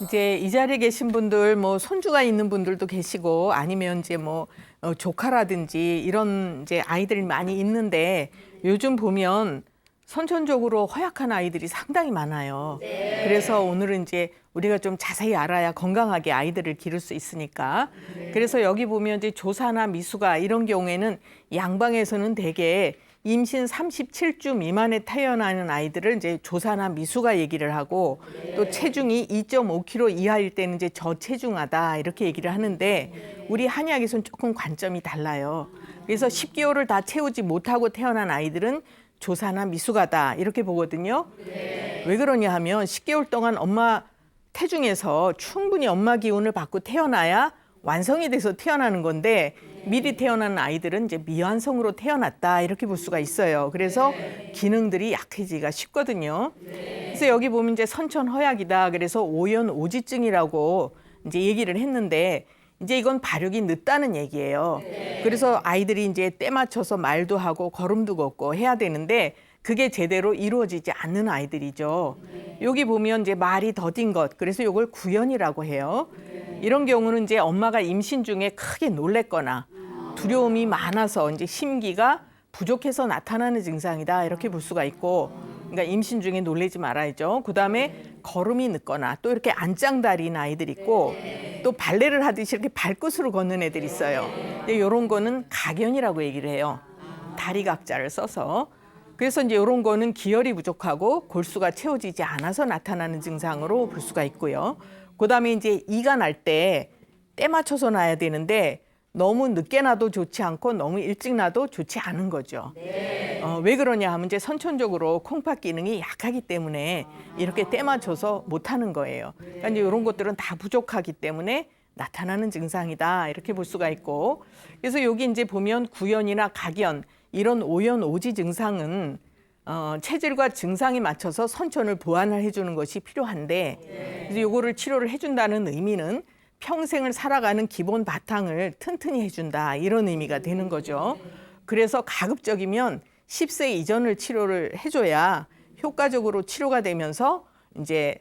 이제 이 자리에 계신 분들 뭐 손주가 있는 분들도 계시고 아니면 이제 뭐 조카라든지 이런 이제 아이들이 많이 있는데 요즘 보면 선천적으로 허약한 아이들이 상당히 많아요. 그래서 오늘은 이제 우리가 좀 자세히 알아야 건강하게 아이들을 기를 수 있으니까. 그래서 여기 보면 이제 조사나 미숙아 이런 경우에는 양방에서는 대개 임신 37주 미만에 태어나는 아이들을 이제 조사나 미숙아 얘기를 하고 또 체중이 2.5kg 이하일 때는 이제 저체중하다 이렇게 얘기를 하는데 우리 한의학에서는 조금 관점이 달라요. 그래서 10개월을 다 채우지 못하고 태어난 아이들은 조사나 미숙아다 이렇게 보거든요. 왜 그러냐 하면 10개월 동안 엄마 태중에서 충분히 엄마 기운을 받고 태어나야 완성이 돼서 태어나는 건데 미리 태어난 아이들은 이제 미완성으로 태어났다 이렇게 볼 수가 있어요. 그래서 기능들이 약해지기가 쉽거든요. 그래서 여기 보면 이제 선천 허약이다. 그래서 오연 오지증이라고 이제 얘기를 했는데 이제 이건 발육이 늦다는 얘기예요. 그래서 아이들이 이제 때 맞춰서 말도 하고 걸음도 걷고 해야 되는데 그게 제대로 이루어지지 않는 아이들이죠. 여기 보면 이제 말이 더딘 것, 그래서 이걸 구연이라고 해요. 이런 경우는 이제 엄마가 임신 중에 크게 놀랬거나 두려움이 많아서 이제 심기가 부족해서 나타나는 증상이다 이렇게 볼 수가 있고, 그러니까 임신 중에 놀라지 말아야죠. 그다음에 걸음이 늦거나 또 이렇게 안짱다리인 아이들 있고 또 발레를 하듯이 이렇게 발끝으로 걷는 애들 있어요. 근데 이런 거는 가견이라고 얘기를 해요. 다리 각자를 써서. 그래서 이제 이런 거는 기혈이 부족하고 골수가 채워지지 않아서 나타나는 증상으로 볼 수가 있고요. 그다음에 이제 이가 날 때 맞춰서 나야 되는데 너무 늦게 나도 좋지 않고 너무 일찍 나도 좋지 않은 거죠. 왜 그러냐 하면 이제 선천적으로 콩팥 기능이 약하기 때문에 이렇게 때 맞춰서 못 하는 거예요. 그러니까 이제 이런 것들은 다 부족하기 때문에 나타나는 증상이다 이렇게 볼 수가 있고, 그래서 여기 이제 보면 구연이나 각연 이런 오연 오지 증상은 체질과 증상에 맞춰서 선천을 보완을 해주는 것이 필요한데, 그래서 요거를 치료를 해준다는 의미는 평생을 살아가는 기본 바탕을 튼튼히 해준다 이런 의미가 되는 거죠. 그래서 가급적이면 10세 이전을 치료를 해줘야 효과적으로 치료가 되면서 이제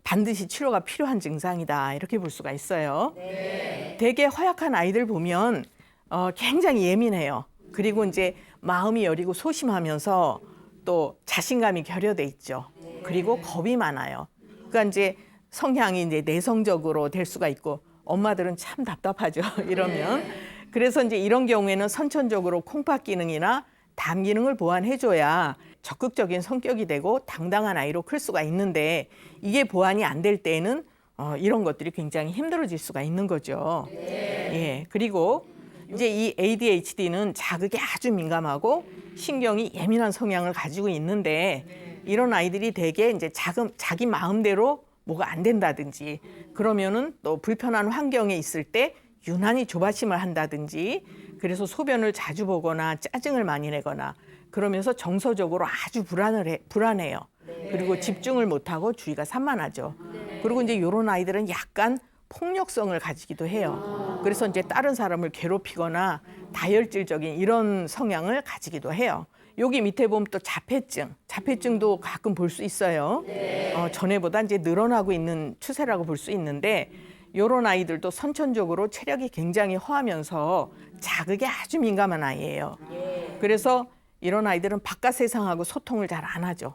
반드시 치료가 필요한 증상이다 이렇게 볼 수가 있어요. 되게 허약한 아이들 보면 굉장히 예민해요. 그리고 이제 마음이 여리고 소심하면서 또 자신감이 결여돼 있죠. 그리고 겁이 많아요. 그러니까 이제 성향이 이제 내성적으로 될 수가 있고 엄마들은 참 답답하죠. 이러면. 그래서 이제 이런 경우에는 선천적으로 콩팥 기능이나 담 기능을 보완해줘야 적극적인 성격이 되고 당당한 아이로 클 수가 있는데 이게 보완이 안 될 때에는 이런 것들이 굉장히 힘들어질 수가 있는 거죠. 예. 그리고 이제 이 ADHD는 자극에 아주 민감하고 신경이 예민한 성향을 가지고 있는데 이런 아이들이 대개 이제 자기 마음대로 뭐가 안 된다든지 그러면은 또 불편한 환경에 있을 때 유난히 조바심을 한다든지 그래서 소변을 자주 보거나 짜증을 많이 내거나 그러면서 정서적으로 아주 불안해요. 그리고 집중을 못하고 주의가 산만하죠. 그리고 이제 이런 아이들은 약간 폭력성을 가지기도 해요. 그래서 이제 다른 사람을 괴롭히거나 다혈질적인 이런 성향을 가지기도 해요. 여기 밑에 보면 또 자폐증도 가끔 볼 수 있어요. 전에보다 이제 늘어나고 있는 추세라고 볼 수 있는데 이런 아이들도 선천적으로 체력이 굉장히 허하면서 자극에 아주 민감한 아이예요. 그래서 이런 아이들은 바깥 세상하고 소통을 잘 안 하죠.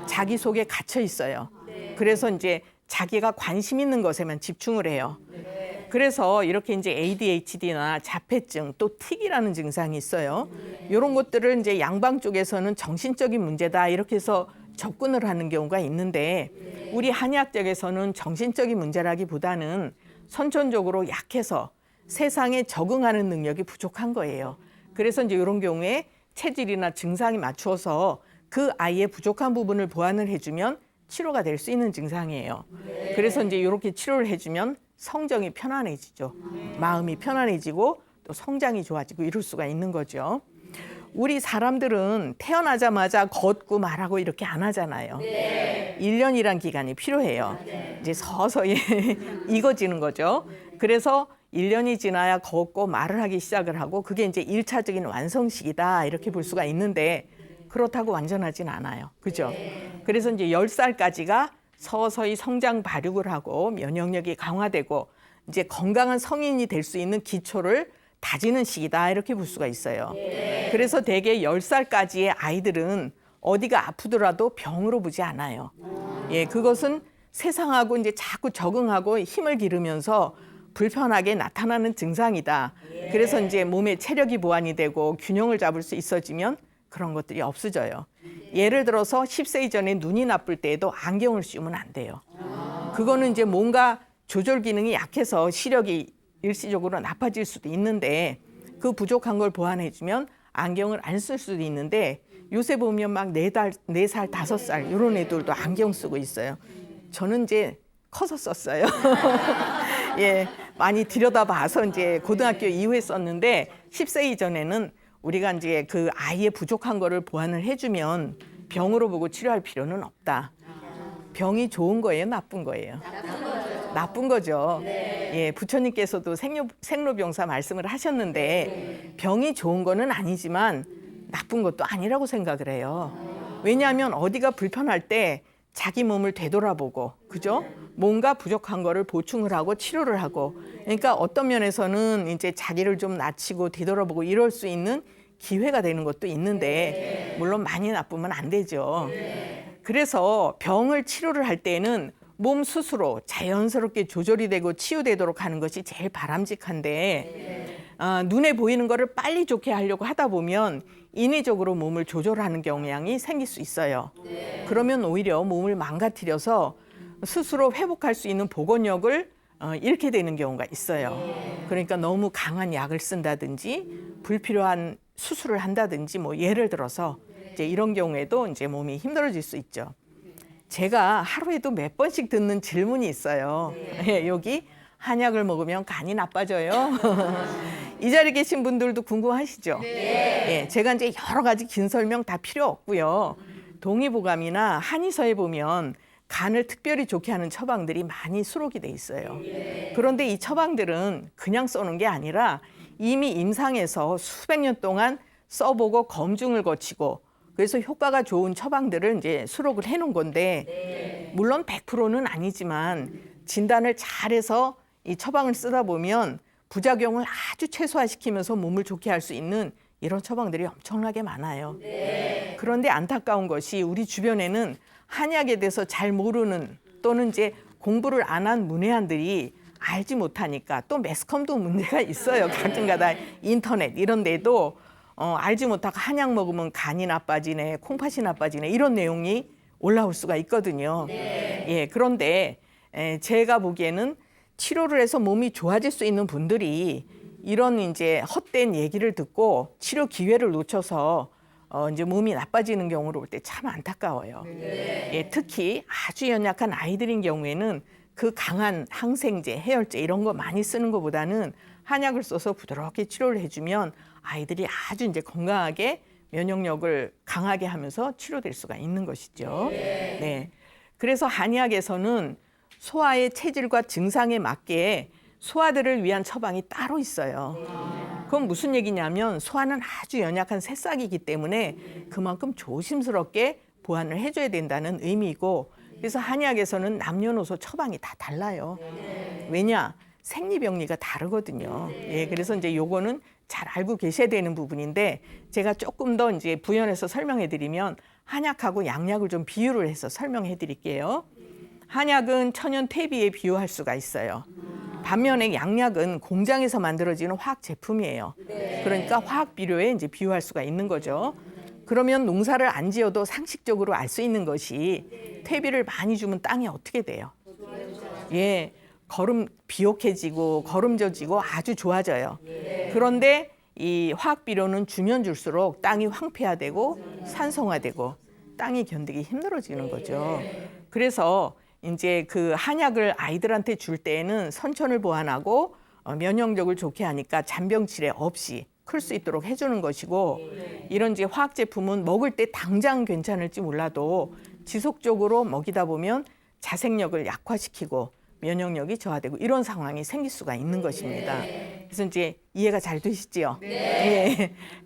자기 속에 갇혀 있어요. 그래서 이제 자기가 관심 있는 것에만 집중을 해요. 그래서 이렇게 이제 ADHD나 자폐증 또 틱이라는 증상이 있어요. 이런 것들을 이제 양방 쪽에서는 정신적인 문제다 이렇게 해서 접근을 하는 경우가 있는데 우리 한의학적에서는 정신적인 문제라기보다는 선천적으로 약해서 세상에 적응하는 능력이 부족한 거예요. 그래서 이제 이런 경우에 체질이나 증상이 맞추어서 그 아이의 부족한 부분을 보완을 해주면 치료가 될 수 있는 증상이에요. 그래서 이제 이렇게 치료를 해주면 성정이 편안해지죠. 마음이 편안해지고 또 성장이 좋아지고 이럴 수가 있는 거죠. 우리 사람들은 태어나자마자 걷고 말하고 이렇게 안 하잖아요. 1년이란 기간이 필요해요. 이제 서서히 익어지는 거죠. 그래서 1년이 지나야 걷고 말을 하기 시작을 하고 그게 이제 1차적인 완성식이다 이렇게 볼 수가 있는데 그렇다고 완전하진 않아요. 그죠? 그래서 이제 10살까지가 서서히 성장 발육을 하고 면역력이 강화되고 이제 건강한 성인이 될 수 있는 기초를 다지는 시기다 이렇게 볼 수가 있어요. 그래서 대개 10살까지의 아이들은 어디가 아프더라도 병으로 보지 않아요. 예, 그것은 세상하고 이제 자꾸 적응하고 힘을 기르면서 불편하게 나타나는 증상이다. 그래서 이제 몸의 체력이 보완이 되고 균형을 잡을 수 있어지면 그런 것들이 없어져요. 예를 들어서 10세 이전에 눈이 나쁠 때에도 안경을 씌우면 안 돼요. 그거는 이제 뭔가 조절 기능이 약해서 시력이 일시적으로 나빠질 수도 있는데 그 부족한 걸 보완해주면 안경을 안 쓸 수도 있는데 요새 보면 막 4살, 5살 이런 애들도 안경 쓰고 있어요. 저는 이제 커서 썼어요. 예, 많이 들여다봐서 이제 고등학교 이후에 썼는데 10세 이전에는 우리가 이제 그 아이의 부족한 거를 보완을 해주면 병으로 보고 치료할 필요는 없다. 병이 좋은 거예요, 나쁜 거예요? 나쁜 거죠. 예, 부처님께서도 생로병사 말씀을 하셨는데 병이 좋은 거는 아니지만 나쁜 것도 아니라고 생각을 해요. 왜냐하면 어디가 불편할 때 자기 몸을 되돌아보고, 그죠? 뭔가 부족한 거를 보충을 하고 치료를 하고, 그러니까 어떤 면에서는 이제 자기를 좀 낮추고 되돌아보고 이럴 수 있는 기회가 되는 것도 있는데, 물론 많이 나쁘면 안 되죠. 그래서 병을 치료를 할 때는 몸 스스로 자연스럽게 조절이 되고 치유되도록 하는 것이 제일 바람직한데, 눈에 보이는 거를 빨리 좋게 하려고 하다 보면 인위적으로 몸을 조절하는 경향이 생길 수 있어요. 그러면 오히려 몸을 망가뜨려서 스스로 회복할 수 있는 복원력을 잃게 되는 경우가 있어요. 그러니까 너무 강한 약을 쓴다든지 불필요한 수술을 한다든지 뭐 예를 들어서 이제 이런 경우에도 이제 몸이 힘들어질 수 있죠. 제가 하루에도 몇 번씩 듣는 질문이 있어요. 예, 여기 한약을 먹으면 간이 나빠져요. 이 자리에 계신 분들도 궁금하시죠? 예, 제가 이제 여러 가지 긴 설명 다 필요 없고요. 동의보감이나 한의서에 보면 간을 특별히 좋게 하는 처방들이 많이 수록이 돼 있어요. 그런데 이 처방들은 그냥 써놓은 게 아니라 이미 임상에서 수백 년 동안 써보고 검증을 거치고 그래서 효과가 좋은 처방들을 이제 수록을 해놓은 건데 물론 100%는 아니지만 진단을 잘해서 이 처방을 쓰다 보면 부작용을 아주 최소화시키면서 몸을 좋게 할 수 있는 이런 처방들이 엄청나게 많아요. 그런데 안타까운 것이 우리 주변에는 한약에 대해서 잘 모르는 또는 이제 공부를 안 한 문외한들이 알지 못하니까 또 매스컴도 문제가 있어요. 가끔가다 인터넷 이런 데도 알지 못하고 한약 먹으면 간이 나빠지네, 콩팥이 나빠지네 이런 내용이 올라올 수가 있거든요. 예, 그런데 제가 보기에는 치료를 해서 몸이 좋아질 수 있는 분들이 이런 이제 헛된 얘기를 듣고 치료 기회를 놓쳐서 이제 몸이 나빠지는 경우로 볼 때 참 안타까워요. 예, 특히 아주 연약한 아이들인 경우에는 그 강한 항생제, 해열제 이런 거 많이 쓰는 것보다는 한약을 써서 부드럽게 치료를 해주면 아이들이 아주 이제 건강하게 면역력을 강하게 하면서 치료될 수가 있는 것이죠. 네. 그래서 한의학에서는 소아의 체질과 증상에 맞게 소아들을 위한 처방이 따로 있어요. 그건 무슨 얘기냐면 소아는 아주 연약한 새싹이기 때문에 그만큼 조심스럽게 보완을 해줘야 된다는 의미이고 그래서 한의학에서는 남녀노소 처방이 다 달라요. 왜냐? 생리병리가 다르거든요. 예, 그래서 이제 요거는 잘 알고 계셔야 되는 부분인데 제가 조금 더 이제 부연해서 설명해 드리면 한약하고 양약을 좀 비유를 해서 설명해 드릴게요. 한약은 천연 퇴비에 비유할 수가 있어요. 반면에 양약은 공장에서 만들어지는 화학 제품이에요. 그러니까 화학 비료에 이제 비유할 수가 있는 거죠. 그러면 농사를 안 지어도 상식적으로 알 수 있는 것이 퇴비를 많이 주면 땅이 어떻게 돼요? 예, 비옥해지고 거름져지고 아주 좋아져요. 그런데 이 화학 비료는 주면 줄수록 땅이 황폐화되고 산성화되고 땅이 견디기 힘들어지는 거죠. 그래서 이제 그 한약을 아이들한테 줄 때에는 선천을 보완하고 면역력을 좋게 하니까 잔병 치레 없이 클 수 있도록 해주는 것이고 이런 이제 화학 제품은 먹을 때 당장 괜찮을지 몰라도 지속적으로 먹이다 보면 자생력을 약화시키고 면역력이 저하되고 이런 상황이 생길 수가 있는 것입니다. 그래서 이제 이해가 잘 되시지요? 네.